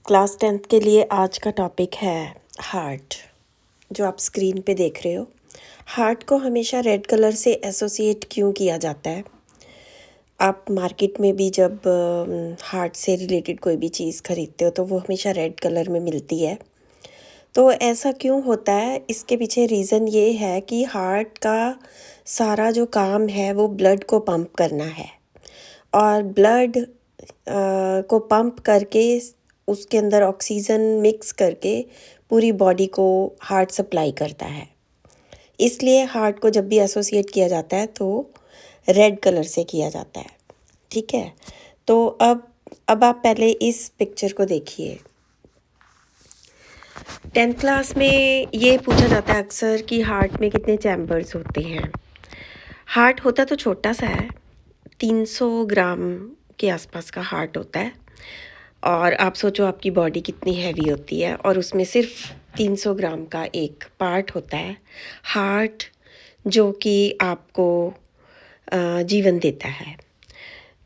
Class 10th के लिए आज का टॉपिक है हार्ट। जो आप स्क्रीन पे देख रहे हो, हार्ट को हमेशा रेड कलर से एसोसिएट क्यों किया जाता है? आप मार्केट में भी जब हार्ट से रिलेटेड कोई भी चीज़ खरीदते हो तो वो हमेशा रेड कलर में मिलती है। तो ऐसा क्यों होता है? इसके पीछे रीज़न ये है कि हार्ट का सारा जो काम है वो ब्लड को पंप करना है, और ब्लड को पंप करके उसके अंदर ऑक्सीजन मिक्स करके पूरी बॉडी को हार्ट सप्लाई करता है। इसलिए हार्ट को जब भी एसोसिएट किया जाता है तो रेड कलर से किया जाता है। ठीक है, तो अब आप पहले इस पिक्चर को देखिए। 10th क्लास में ये पूछा जाता है अक्सर कि हार्ट में कितने चैम्बर्स होते हैं। हार्ट होता तो छोटा सा है, 300 ग्राम के आसपास का हार्ट होता है। और आप सोचो आपकी बॉडी कितनी हैवी होती है, और उसमें सिर्फ 300 ग्राम का एक पार्ट होता है हार्ट, जो कि आपको जीवन देता है।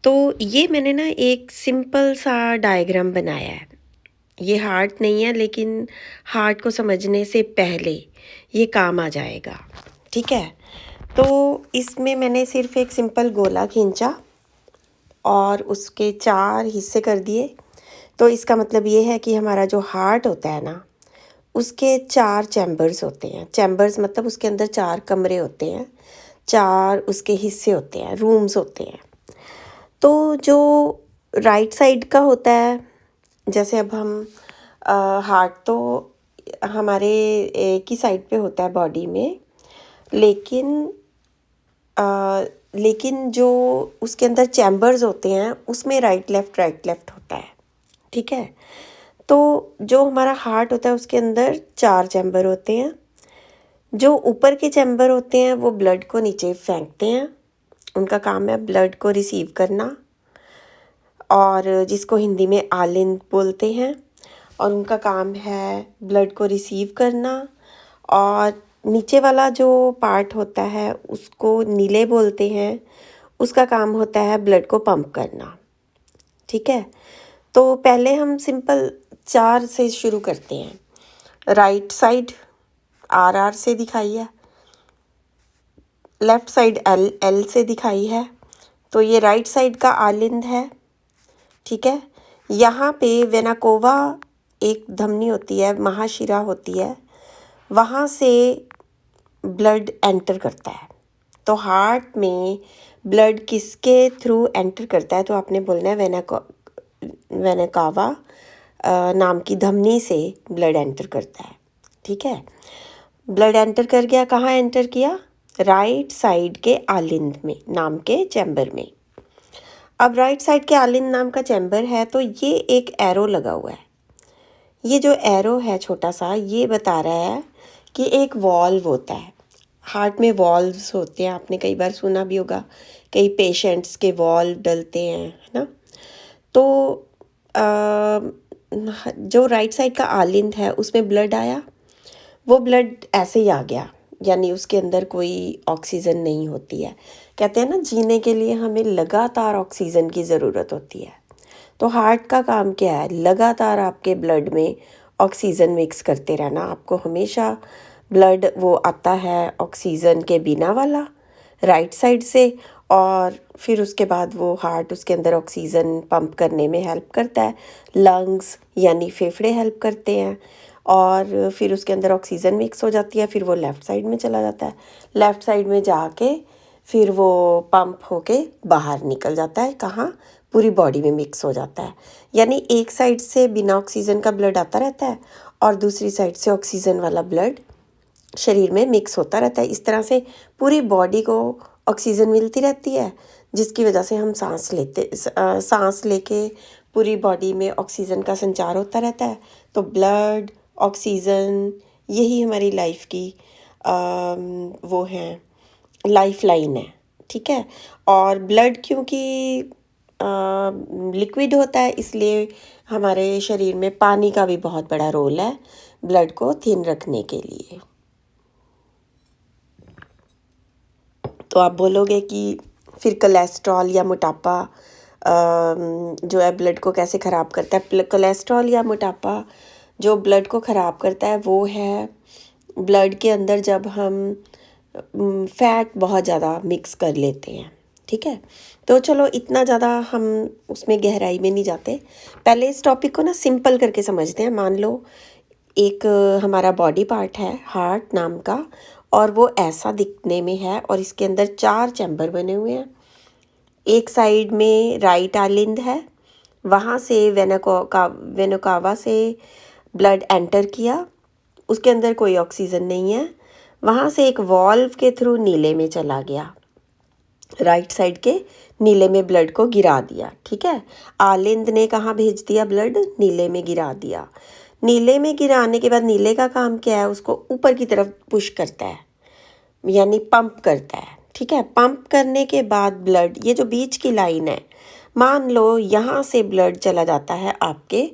तो ये मैंने ना एक सिंपल सा डायग्राम बनाया है। ये हार्ट नहीं है, लेकिन हार्ट को समझने से पहले ये काम आ जाएगा। ठीक है, तो इसमें मैंने सिर्फ एक सिंपल गोला खींचा और उसके 4 हिस्से कर दिए। तो इसका मतलब ये है कि हमारा जो हार्ट होता है ना, उसके 4 चैम्बर्स होते हैं। चैम्बर्स मतलब उसके अंदर 4 कमरे होते हैं, 4 उसके हिस्से होते हैं, रूम्स होते हैं। तो जो राइट साइड का होता है, जैसे अब हम हार्ट तो हमारे एक ही साइड पे होता है बॉडी में, लेकिन जो उसके अंदर चैम्बर्स होते हैं उसमें राइट लेफ़्ट होता है। ठीक है, तो जो हमारा हार्ट होता है उसके अंदर 4 चैम्बर होते हैं। जो ऊपर के चैम्बर होते हैं वो ब्लड को नीचे फेंकते हैं, उनका काम है ब्लड को रिसीव करना, और जिसको हिंदी में आलिंद बोलते हैं। और उनका काम है ब्लड को रिसीव करना। और नीचे वाला जो पार्ट होता है उसको नीले बोलते हैं, उसका काम होता है ब्लड को पंप करना। ठीक है, तो पहले हम सिंपल 4 से शुरू करते हैं। राइट साइड RR से दिखाई है, लेफ़्ट साइड LL से दिखाई है। तो ये राइट साइड का आलिंद है। ठीक है, यहाँ पे वेनाकोवा एक धमनी होती है, महाशिरा होती है, वहाँ से ब्लड एंटर करता है। तो हार्ट में ब्लड किसके थ्रू एंटर करता है? तो आपने बोलना है वेनाकावा नाम की धमनी से ब्लड एंटर करता है। ठीक है, ब्लड एंटर कर गया, कहाँ एंटर किया? राइट साइड के आलिंद में नाम के चैम्बर में। अब राइट साइड के आलिंद नाम का चैम्बर है, तो ये एक एरो लगा हुआ है। ये जो एरो है छोटा सा, ये बता रहा है कि एक वॉल्व होता है। हार्ट में वॉल्व्स होते हैं, आपने कई बार सुना भी होगा, कई पेशेंट्स के वॉल्व डलते हैं, है ना। तो जो राइट साइड का आलिंद है उसमें ब्लड आया, वो ब्लड ऐसे ही आ गया, यानी उसके अंदर कोई ऑक्सीजन नहीं होती है। कहते हैं ना, जीने के लिए हमें लगातार ऑक्सीजन की ज़रूरत होती है। तो हार्ट का काम क्या है? लगातार आपके ब्लड में ऑक्सीजन मिक्स करते रहना। आपको हमेशा ब्लड वो आता है ऑक्सीजन के बिना वाला राइट साइड से, और फिर उसके बाद वो हार्ट उसके अंदर ऑक्सीजन पंप करने में हेल्प करता है। लंग्स यानी फेफड़े हेल्प करते हैं, और फिर उसके अंदर ऑक्सीजन मिक्स हो जाती है, फिर वो लेफ़्ट साइड में चला जाता है। लेफ़्ट साइड में जाके फिर वो पंप होके बाहर निकल जाता है, कहाँ? पूरी बॉडी में मिक्स हो जाता है। यानी एक साइड से बिना ऑक्सीजन का ब्लड आता रहता है, और दूसरी साइड से ऑक्सीजन वाला ब्लड शरीर में मिक्स होता रहता है। इस तरह से पूरी बॉडी को ऑक्सीजन मिलती रहती है, जिसकी वजह से हम सांस लेके पूरी बॉडी में ऑक्सीजन का संचार होता रहता है। तो ब्लड, ऑक्सीजन, यही हमारी लाइफ की वो है, लाइफ लाइन है। ठीक है, और ब्लड क्योंकि लिक्विड होता है, इसलिए हमारे शरीर में पानी का भी बहुत बड़ा रोल है ब्लड को थिन रखने के लिए। तो आप बोलोगे कि फिर कोलेस्ट्रॉल या मोटापा जो है ब्लड को कैसे ख़राब करता है। कोलेस्ट्रॉल या मोटापा जो ब्लड को ख़राब करता है वो है ब्लड के अंदर जब हम फैट बहुत ज़्यादा मिक्स कर लेते हैं। ठीक है, तो चलो इतना ज़्यादा हम उसमें गहराई में नहीं जाते। पहले इस टॉपिक को ना सिंपल करके समझते हैं। मान लो एक हमारा बॉडी पार्ट है हार्ट नाम का, और वो ऐसा दिखने में है और इसके अंदर 4 चैम्बर बने हुए हैं। एक साइड में राइट आलिंद है, वहाँ से वेनोकावा से ब्लड एंटर किया, उसके अंदर कोई ऑक्सीजन नहीं है, वहाँ से एक वॉल्व के थ्रू नीले में चला गया, राइट साइड के नीले में ब्लड को गिरा दिया। ठीक है, आलिंद ने कहाँ भेज दिया ब्लड? नीले में गिरा दिया। नीले में गिराने के बाद नीले का काम क्या है? उसको ऊपर की तरफ पुश करता है, यानी पंप करता है। ठीक है, पंप करने के बाद ब्लड, ये जो बीच की लाइन है, मान लो यहाँ से ब्लड चला जाता है आपके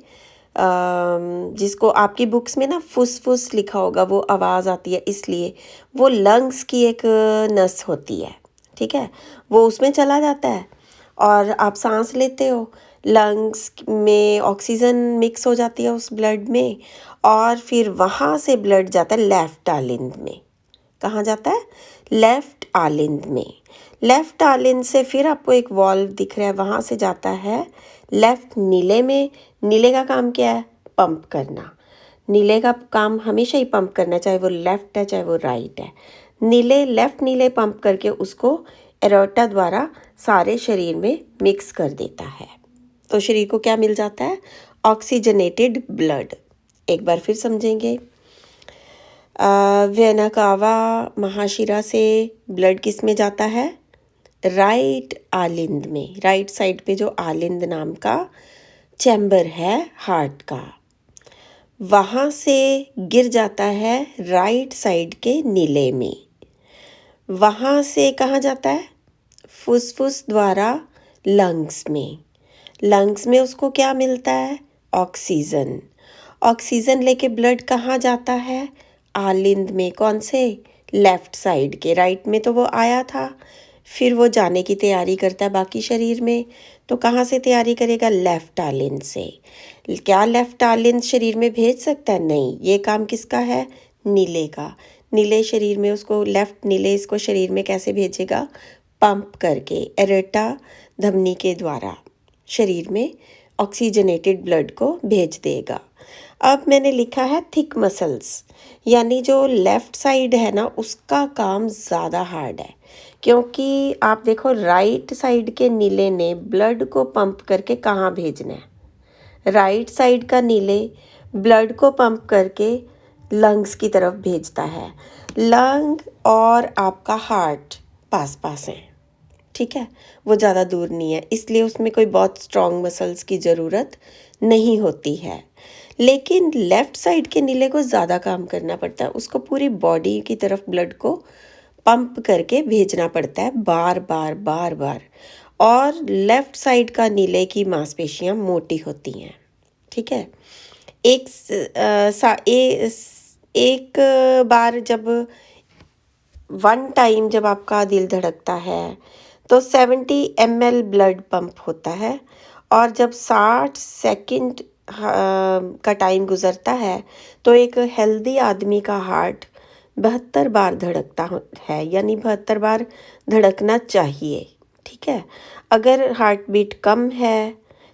जिसको आपकी बुक्स में ना फुसफुस लिखा होगा, वो आवाज़ आती है इसलिए, वो लंग्स की एक नस होती है। ठीक है, वो उसमें चला जाता है और आप सांस लेते हो, लंग्स में ऑक्सीजन मिक्स हो जाती है उस ब्लड में, और फिर वहाँ से ब्लड जाता है लेफ्ट आलिंद में। कहाँ जाता है? लेफ्ट आलिंद में। लेफ्ट आलिंद से फिर आपको एक वॉल्व दिख रहा है, वहाँ से जाता है लेफ्ट नीले में। नीले का काम क्या है? पंप करना। नीले का काम हमेशा ही पंप करना, चाहे वो लेफ्ट है चाहे वो राइट है। लेफ्ट नीले पंप करके उसको एरोटा द्वारा सारे शरीर में मिक्स कर देता है, तो शरीर को क्या मिल जाता है? Oxygenated blood. एक बार फिर समझेंगे। वेनकावा महाशिरा से ब्लड किस में जाता है? राइट आलिंद में। राइट साइड पे जो आलिंद नाम का चैम्बर है हार्ट का, वहाँ से गिर जाता है राइट साइड के नीले में। वहाँ से कहाँ जाता है? फुसफुस द्वारा लंग्स में। लंग्स में उसको क्या मिलता है? ऑक्सीजन। ऑक्सीजन लेके ब्लड कहाँ जाता है? आलिंद में। कौन से? लेफ्ट साइड के। राइट में तो वो आया था, फिर वो जाने की तैयारी करता है बाकी शरीर में, तो कहाँ से तैयारी करेगा? लेफ्ट आलिंद से। क्या लेफ्ट आलिंद शरीर में भेज सकता है? नहीं, ये काम किसका है? नीले का। नीले शरीर में उसको, लेफ्ट नीले इसको शरीर में कैसे भेजेगा? पंप करके, एरेटा धमनी के द्वारा शरीर में ऑक्सीजनेटेड ब्लड को भेज देगा। अब मैंने लिखा है थिक मसल्स, यानी जो लेफ़्ट साइड है ना, उसका काम ज़्यादा हार्ड है, क्योंकि आप देखो राइट साइड के नीले ने ब्लड को पंप करके कहाँ भेजना है? राइट साइड का नीले ब्लड को पंप करके लंग्स की तरफ भेजता है। लंग और आपका हार्ट पास पास हैं। ठीक है, वो ज़्यादा दूर नहीं है, इसलिए उसमें कोई बहुत स्ट्रॉन्ग मसल्स की ज़रूरत नहीं होती है। लेकिन लेफ़्ट साइड के नीले को ज़्यादा काम करना पड़ता है, उसको पूरी बॉडी की तरफ ब्लड को पंप करके भेजना पड़ता है बार बार बार बार। और लेफ़्ट साइड का नीले की मांसपेशियाँ मोटी होती हैं। ठीक है, एक बार जब वन टाइम जब आपका दिल धड़कता है तो 70 ml ब्लड पंप होता है, और जब 60 सेकंड का टाइम गुजरता है तो एक हेल्दी आदमी का हार्ट 72 बार धड़कता है, यानी 72 बार धड़कना चाहिए। ठीक है, अगर हार्ट बीट कम है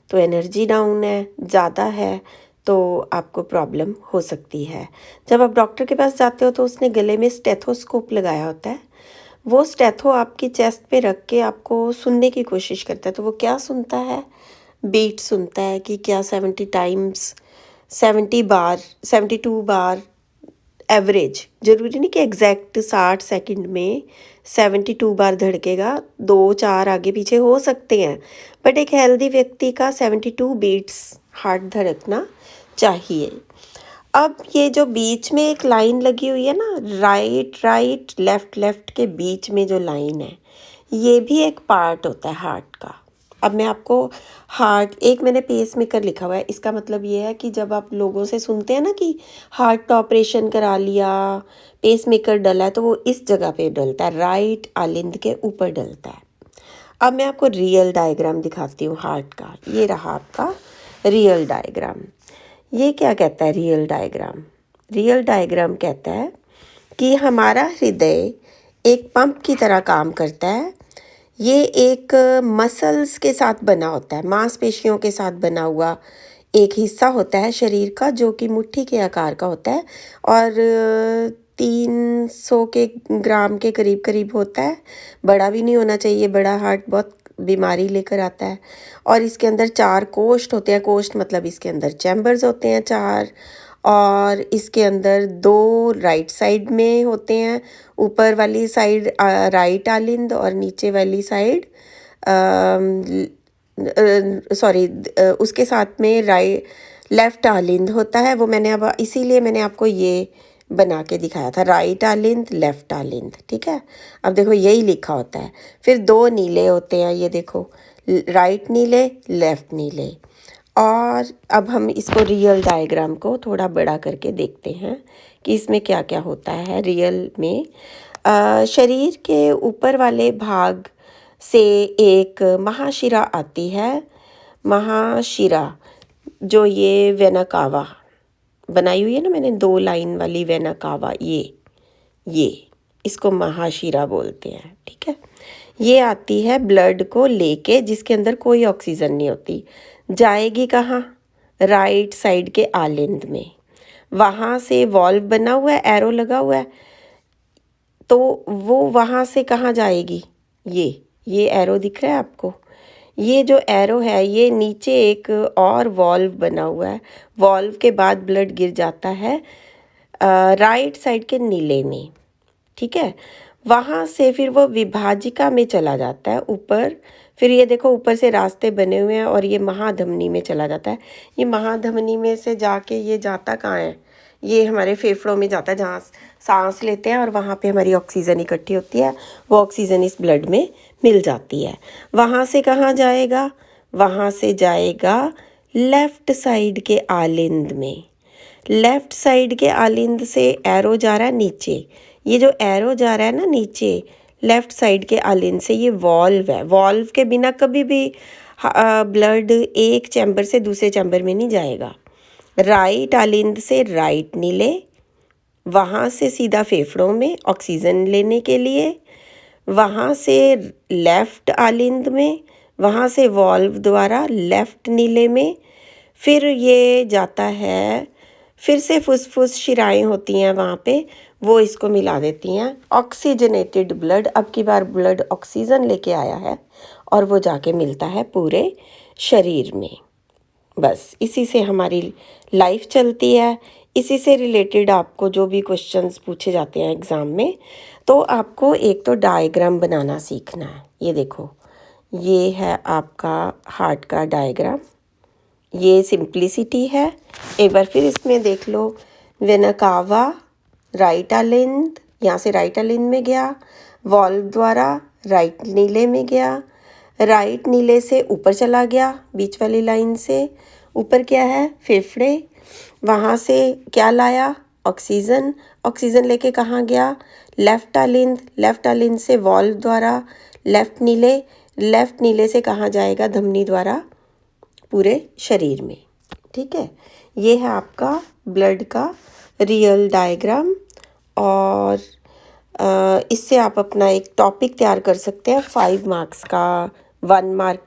तो एनर्जी डाउन है, ज़्यादा है तो आपको प्रॉब्लम हो सकती है। जब आप डॉक्टर के पास जाते हो तो उसने गले में स्टेथोस्कोप लगाया होता है, वो स्टेथो आपकी चेस्ट पे रख के आपको सुनने की कोशिश करता है। तो वो क्या सुनता है? बीट सुनता है कि क्या 70 टाइम्स, 70 बार, 72 बार एवरेज, ज़रूरी नहीं कि एग्जैक्ट 60 सेकंड में 72 बार धड़केगा, 2-4 आगे पीछे हो सकते हैं, बट एक हेल्दी व्यक्ति का 72 बीट्स हार्ट धड़कना चाहिए। अब ये जो बीच में एक लाइन लगी हुई है ना, राइट राइट लेफ्ट लेफ्ट के बीच में जो लाइन है, ये भी एक पार्ट होता है हार्ट का। अब मैं आपको हार्ट, एक मैंने पेस मेकर लिखा हुआ है, इसका मतलब ये है कि जब आप लोगों से सुनते हैं ना कि हार्ट का ऑपरेशन करा लिया, पेस मेकर डला है, तो वो इस जगह पे डलता है, राइट आलिंद के ऊपर डलता है। अब मैं आपको रियल डायग्राम दिखाती हूँ हार्ट का। ये रहा आपका रियल डायग्राम। ये क्या कहता है रियल डायग्राम? रियल डायग्राम कहता है कि हमारा हृदय एक पंप की तरह काम करता है। ये एक मसल्स के साथ बना होता है, मांसपेशियों के साथ बना हुआ एक हिस्सा होता है शरीर का, जो कि मुट्ठी के आकार का होता है और 300 के ग्राम के करीब करीब होता है। बड़ा भी नहीं होना चाहिए, बड़ा हार्ट बहुत बीमारी लेकर आता है। और इसके अंदर 4 कोष्ठ होते हैं। कोष्ठ मतलब इसके अंदर चैम्बर्स होते हैं 4, और इसके अंदर 2 राइट साइड में होते हैं। ऊपर वाली साइड राइट आलिंद और नीचे वाली साइड सॉरी उसके साथ में लेफ्ट आलिंद होता है। वो मैंने अब इसीलिए मैंने आपको ये बना के दिखाया था, राइट आलिंद लेफ्ट आलिंद। ठीक है, अब देखो यही लिखा होता है। फिर 2 नीले होते हैं, ये देखो, राइट नीले लेफ्ट नीले। और अब हम इसको रियल डायग्राम को थोड़ा बड़ा करके देखते हैं कि इसमें क्या क्या होता है रियल में। शरीर के ऊपर वाले भाग से एक महाशिरा आती है। महाशिरा जो ये वेना कावा बनाई हुई है ना मैंने, 2 लाइन वाली वेना कावा, ये इसको महाशिरा बोलते हैं। ठीक है, ये आती है ब्लड को लेके, जिसके अंदर कोई ऑक्सीजन नहीं होती। जाएगी कहाँ? राइट साइड के आलिंद में। वहाँ से वॉल्व बना हुआ है, एरो लगा हुआ है, तो वो वहाँ से कहाँ जाएगी? ये एरो दिख रहा है आपको? ये जो एरो है, ये नीचे एक और वॉल्व बना हुआ है। वॉल्व के बाद ब्लड गिर जाता है राइट साइड के नीले में। ठीक है, वहाँ से फिर वो विभाजिका में चला जाता है ऊपर। फिर ये देखो ऊपर से रास्ते बने हुए हैं और ये महाधमनी में चला जाता है। ये महाधमनी में से जाके ये जाता कहाँ है? ये हमारे फेफड़ों में जाता है, जहाँ सांस लेते हैं और वहाँ पे हमारी ऑक्सीजन इकट्ठी होती है। वो ऑक्सीजन इस ब्लड में मिल जाती है। वहाँ से कहाँ जाएगा? वहाँ से जाएगा लेफ़्ट साइड के आलिंद में। लेफ़्ट साइड के आलिंद से एरो जा रहा है नीचे। ये जो एरो जा रहा है ना नीचे लेफ़्ट साइड के आलिंद से, ये वॉल्व है। वॉल्व के बिना कभी भी ब्लड एक चैम्बर से दूसरे चैम्बर में नहीं जाएगा। राइट आलिंद से राइट नीले, वहाँ से सीधा फेफड़ों में ऑक्सीजन लेने के लिए। वहाँ से लेफ़्ट आलिंद में, वहाँ से वॉल्व द्वारा लेफ़्ट नीले में। फिर ये जाता है, फिर से फुसफुस शिराएं होती हैं वहाँ पे, वो इसको मिला देती हैं ऑक्सीजनेटेड ब्लड। अब की बार ब्लड ऑक्सीजन लेके आया है और वो जाके मिलता है पूरे शरीर में। बस इसी से हमारी लाइफ चलती है। इसी से रिलेटेड आपको जो भी क्वेश्चंस पूछे जाते हैं एग्ज़ाम में, तो आपको एक तो डायग्राम बनाना सीखना है। ये देखो, ये है आपका हार्ट का डायग्राम। ये सिंप्लिसिटी है। एक बार फिर इसमें देख लो, वेना कावा राइट आलिंद, यहाँ से राइट आलिंद में गया, वॉल्व द्वारा राइट नीले में गया, राइट नीले से ऊपर चला गया बीच वाली लाइन से। ऊपर क्या है? फेफड़े। वहाँ से क्या लाया? ऑक्सीजन। ऑक्सीजन लेके कहाँ गया? लेफ़्ट आलिंद। लेफ़्ट आलिंद से वॉल्व द्वारा लेफ़्ट नीले। लेफ़्ट नीले से कहाँ जाएगा? धमनी द्वारा पूरे शरीर में। ठीक है, ये है आपका ब्लड का रियल डायग्राम। और इससे आप अपना एक टॉपिक तैयार कर सकते हैं 5 मार्क्स का, 1 मार्क